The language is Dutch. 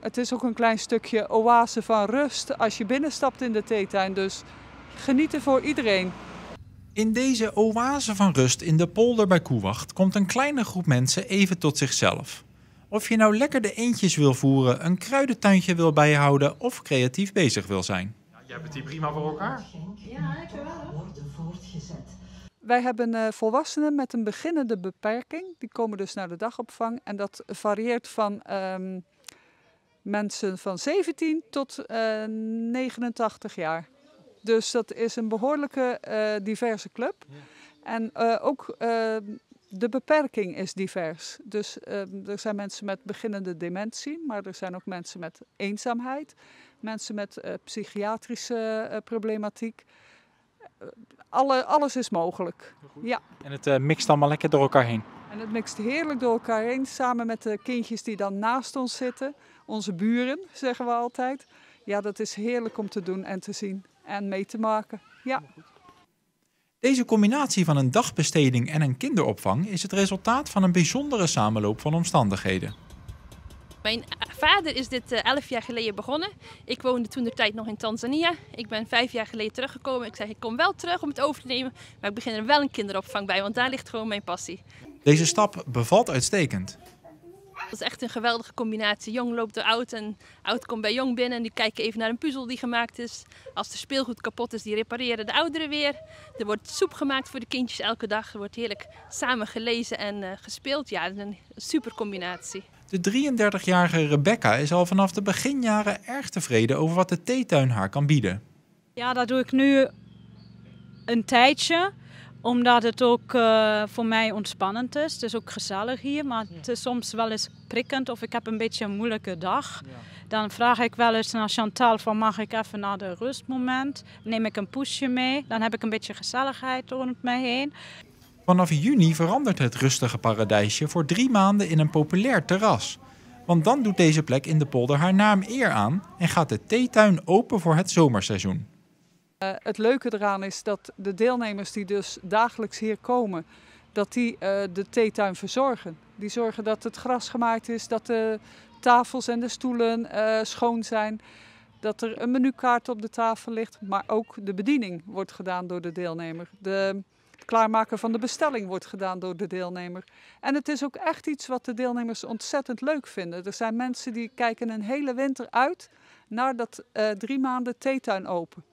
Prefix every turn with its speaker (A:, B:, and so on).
A: Het is ook een klein stukje oase van rust als je binnenstapt in de theetuin. Dus genieten voor iedereen.
B: In deze oase van rust in de polder bij Koewacht komt een kleine groep mensen even tot zichzelf. Of je nou lekker de eendjes wil voeren, een kruidentuintje wil bijhouden of creatief bezig wil zijn.
C: Ja, jij hebt die prima voor elkaar.
D: Ja, ik wel.
A: Wij hebben volwassenen met een beginnende beperking. Die komen dus naar de dagopvang. En dat varieert van mensen van 17 tot 89 jaar. Dus dat is een behoorlijke diverse club. Ja. En ook de beperking is divers. Dus er zijn mensen met beginnende dementie, maar er zijn ook mensen met eenzaamheid. Mensen met psychiatrische problematiek. Alles is mogelijk. Ja.
C: En het mixt allemaal lekker door elkaar heen.
A: En het mixt heerlijk door elkaar heen, samen met de kindjes die dan naast ons zitten. Onze buren, zeggen we altijd. Ja, dat is heerlijk om te doen en te zien en mee te maken. Ja.
B: Deze combinatie van een dagbesteding en een kinderopvang is het resultaat van een bijzondere samenloop van omstandigheden.
E: Mijn vader is dit 11 jaar geleden begonnen. Ik woonde toentertijd nog in Tanzania. Ik ben 5 jaar geleden teruggekomen. Ik zei, ik kom wel terug om het over te nemen, maar ik begin er wel een kinderopvang bij, want daar ligt gewoon mijn passie.
B: Deze stap bevalt uitstekend.
E: Dat is echt een geweldige combinatie. Jong loopt door oud en oud komt bij jong binnen en die kijken even naar een puzzel die gemaakt is. Als er speelgoed kapot is, die repareren de ouderen weer. Er wordt soep gemaakt voor de kindjes elke dag. Er wordt heerlijk samen gelezen en gespeeld. Ja, dat is een super combinatie.
B: De 33-jarige Rebecca is al vanaf de beginjaren erg tevreden over wat de theetuin haar kan bieden.
D: Ja, dat doe ik nu een tijdje. Omdat het ook voor mij ontspannend is. Het is ook gezellig hier, maar het is soms wel eens prikkend of ik heb een beetje een moeilijke dag. Ja. Dan vraag ik wel eens naar Chantal van mag ik even naar de rustmoment. Neem ik een poesje mee, dan heb ik een beetje gezelligheid rond mij heen.
B: Vanaf juni verandert het rustige paradijsje voor 3 maanden in een populair terras. Want dan doet deze plek in de polder haar naam eer aan en gaat de theetuin open voor het zomerseizoen.
A: Het leuke eraan is dat de deelnemers die dus dagelijks hier komen, dat die de theetuin verzorgen. Die zorgen dat het gras gemaaid is, dat de tafels en de stoelen schoon zijn, dat er een menukaart op de tafel ligt, maar ook de bediening wordt gedaan door de deelnemer. Het klaarmaken van de bestelling wordt gedaan door de deelnemer. En het is ook echt iets wat de deelnemers ontzettend leuk vinden. Er zijn mensen die kijken een hele winter uit naar dat 3 maanden theetuin open.